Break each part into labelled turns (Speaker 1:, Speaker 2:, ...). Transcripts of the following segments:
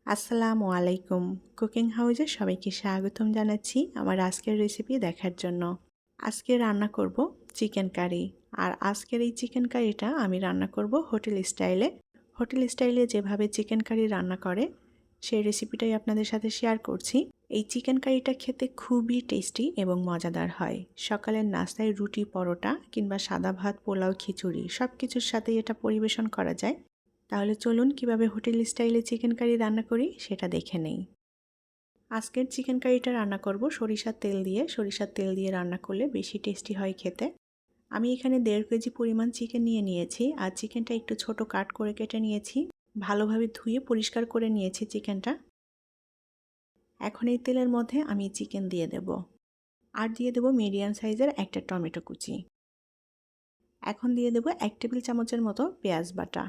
Speaker 1: আসসালামু আলাইকুম। কুকিং হাউজে সবাইকে স্বাগতম জানাচ্ছি আমার আজকের রেসিপি দেখার জন্য। আজকে রান্না করব চিকেন কারি। আর আজকের এই চিকেন কারিটা আমি রান্না করব হোটেল স্টাইলে। হোটেল স্টাইলে যেভাবে চিকেন কারি রান্না করে সেই রেসিপিটাই আপনাদের সাথে শেয়ার করছি। এই চিকেন কারিটা খেতে খুবই টেস্টি এবং মজাদার হয়। সকালের নাস্তায় রুটি, পরোটা কিংবা সাদা ভাত, পোলাও, খিচুড়ি সব কিছুর সাথেই এটা পরিবেশন করা যায়। তাহলে চলুন কিভাবে হোটেল স্টাইলে চিকেন কারি রান্না করি সেটা দেখে নেই। আজকের চিকেন কারিটা রান্না করব সরিষার তেল দিয়ে। সরিষার তেল দিয়ে রান্না করলে বেশি টেস্টি হয় খেতে। আমি এখানে 1.5 কেজি পরিমাণ চিকেন নিয়েছি আর চিকেনটা একটু ছোট কাট করে কেটে নিয়েছি। ভালোভাবে ধুয়ে পরিষ্কার করে নিয়েছি চিকেনটা। এখন এই তেলের মধ্যে আমি চিকেন দিয়ে দেব আর দিয়ে দেব মিডিয়াম সাইজের একটা টমেটো কুচি। এখন দিয়ে দেব 1 টেবিল চামচের মতো পেঁয়াজ বাটা।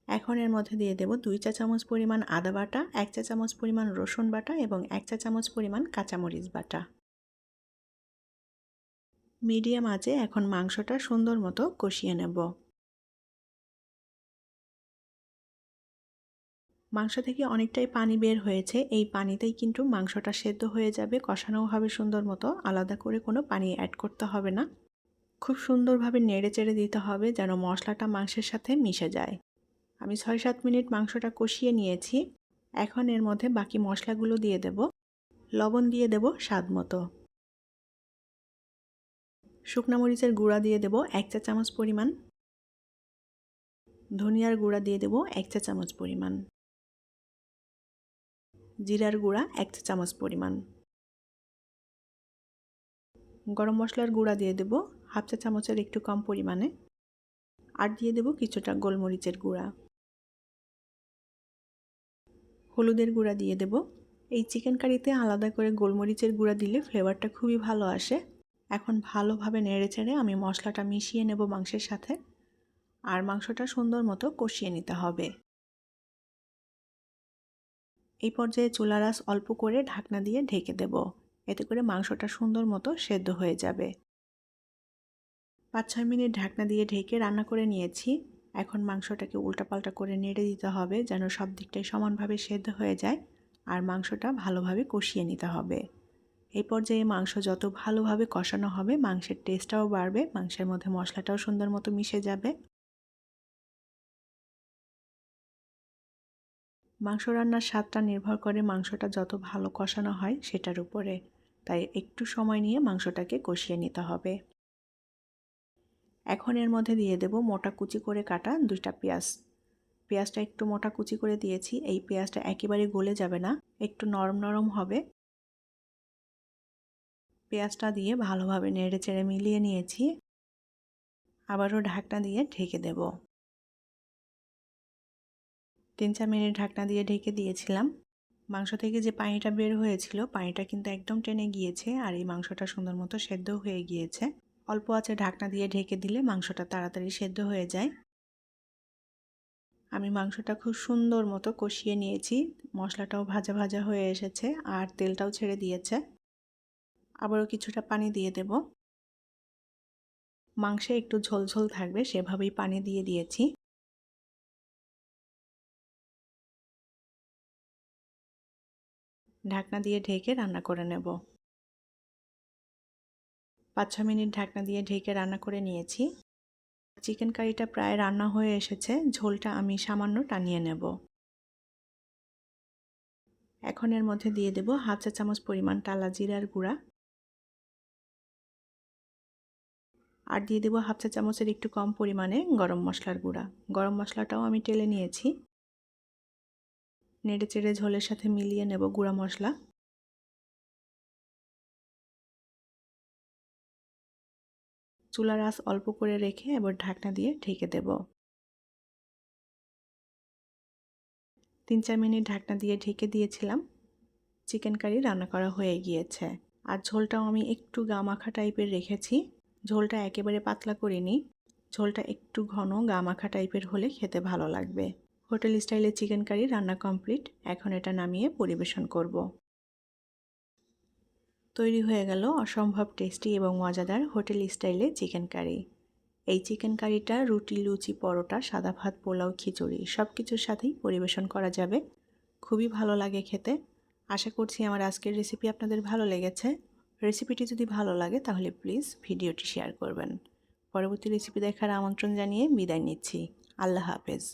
Speaker 1: এখন এর মধ্যে দিয়ে দেব 2 চা চামচ পরিমাণ আদা বাটা, 1 চা চামচ পরিমাণ রসুন বাটা এবং 1 চা চামচ পরিমাণ কাঁচামরিচ বাটা। মিডিয়াম আঁচে এখন মাংসটা সুন্দর মতো কষিয়ে নেব। মাংস থেকে অনেকটাই পানি বের হয়েছে। এই পানিতেই কিন্তু মাংসটা সেদ্ধ হয়ে যাবে, কষানোও হবে সুন্দর মতো। আলাদা করে কোনো পানি অ্যাড করতে হবে না। খুব সুন্দরভাবে নেড়ে চেড়ে দিতে হবে যেন মশলাটা মাংসের সাথে মিশে যায়। আমি 6-7 মিনিট মাংসটা কষিয়ে নিয়েছি। এখন এর মধ্যে বাকি মশলাগুলো দিয়ে দেব। লবণ দিয়ে দেব স্বাদ মতো। শুকনা মরিচের গুঁড়া দিয়ে দেব 1 চা চামচ পরিমাণ। ধনিয়ার গুঁড়া দিয়ে দেব 1 চা চামচ পরিমাণ। জিরার গুঁড়া 1 চা চামচ পরিমাণ। গরম মশলার গুঁড়া দিয়ে দেব হাফ চা চামচের একটু কম পরিমাণে। আর দিয়ে দেব কিছুটা গোলমরিচের গুঁড়া। হলুদের গুঁড়া দিয়ে দেব। এই চিকেন কারিতে আলাদা করে গোলমরিচের গুঁড়া দিলে ফ্লেভারটা খুবই ভালো আসে। এখন ভালোভাবে নেড়েচেড়ে আমি মশলাটা মিশিয়ে নেব মাংসের সাথে। আর মাংসটা সুন্দর মতো কষিয়ে নিতে হবে। এই পর্যায়ে চুলার আঁচ অল্প করে ঢাকনা দিয়ে ঢেকে দেব। এতে করে মাংসটা সুন্দর মতো সেদ্ধ হয়ে যাবে। 5-6 মিনিট ঢাকনা দিয়ে ঢেকে রান্না করে নিয়েছি। এখন মাংসটাকে উল্টাপাল্টা করে নেড়ে দিতে হবে যেন সব দিকটাই সমানভাবে সেদ্ধ হয়ে যায় আর মাংসটা ভালোভাবে কষিয়ে নিতে হবে। এই পর্যায়ে মাংস যত ভালোভাবে কষানো হবে মাংসের টেস্টটাও বাড়বে, মাংসের মধ্যে মশলাটাও সুন্দর মতো মিশে যাবে। মাংস রান্নার স্বাদটা নির্ভর করে মাংসটা যত ভালো কষানো হয় সেটার উপরে। তাই একটু সময় নিয়ে মাংসটাকে কষিয়ে নিতে হবে। এখন এর মধ্যে দিয়ে দেব মোটা কুচি করে কাটা 2টা পেঁয়াজ। পেঁয়াজটা একটু মোটা কুচি করে দিয়েছি। এই পেঁয়াজটা একেবারে গলে যাবে না, একটু নরম নরম হবে। পেঁয়াজটা দিয়ে ভালোভাবে নেড়েচেড়ে মিলিয়ে নিয়েছি। আবারও ঢাকনা দিয়ে ঢেকে দেব। 3-4 মিনিট ঢাকনা দিয়ে ঢেকে দিয়েছিলাম। মাংস থেকে যে পানিটা বের হয়েছিল পানিটা কিন্তু একদম টেনে গিয়েছে আর এই মাংসটা সুন্দর মতো সেদ্ধ হয়ে গিয়েছে। অল্প আঁচে ঢাকনা দিয়ে ঢেকে দিলে মাংসটা তাড়াতাড়ি সেদ্ধ হয়ে যায়। আমি মাংসটা খুব সুন্দর মতো কষিয়ে নিয়েছি। মশলাটাও ভাজা ভাজা হয়ে এসেছে আর তেলটাও ছেড়ে দিয়েছে। আবারও কিছুটা পানি দিয়ে দেব। মাংসে একটু ঝোলঝোল থাকবে সেভাবেই পানি দিয়ে দিয়েছি। ঢাকনা দিয়ে ঢেকে রান্না করে নেব। 5-6 মিনিট ঢাকনা দিয়ে ঢেকে রান্না করে নিয়েছি। চিকেন কারিটা প্রায় রান্না হয়ে এসেছে। ঝোলটা আমি সামান্য টানিয়ে নেব। এখন এর মধ্যে দিয়ে দেব হাফ চা চামচ পরিমাণ টালা জিরার গুঁড়া। আর দিয়ে দেব হাফ চা চামচের একটু কম পরিমাণে গরম মশলার গুঁড়া। গরম মশলাটাও আমি টেলে নিয়েছি। নেড়েচেড়ে ঝোলের সাথে মিলিয়ে নেব গুঁড়া মশলা। চুলার আঁচ অল্প করে রেখে এবার ঢাকনা দিয়ে ঢেকে দেব। 3-4 মিনিট ঢাকনা দিয়ে ঢেকে দিয়েছিলাম। চিকেন কারি রান্না করা হয়ে গিয়েছে। আর ঝোলটাও আমি একটু গা মাখা টাইপের রেখেছি। ঝোলটা একেবারে পাতলা করিনি। ঝোলটা একটু ঘন গা মাখা টাইপের হলে খেতে ভালো লাগবে। হোটেল স্টাইলে চিকেন কারি রান্না কমপ্লিট। এখন এটা নামিয়ে পরিবেশন করব। তৈরি হয়ে গেল অসম্ভব টেস্টি এবং মজাদার হোটেল স্টাইলে চিকেন কারি। এই চিকেন কারিটা রুটি, লুচি, পরোটা, সাদা ভাত, পোলাও, খিচুড়ি সব কিছুর সাথেই পরিবেশন করা যাবে। খুবই ভালো লাগে খেতে। আশা করছি আমার আজকের রেসিপি আপনাদের ভালো লেগেছে। রেসিপিটি যদি ভালো লাগে তাহলে প্লিজ ভিডিওটি শেয়ার করবেন। পরবর্তী রেসিপি দেখার আমন্ত্রণ জানিয়ে বিদায় নিচ্ছি। আল্লাহ হাফেজ।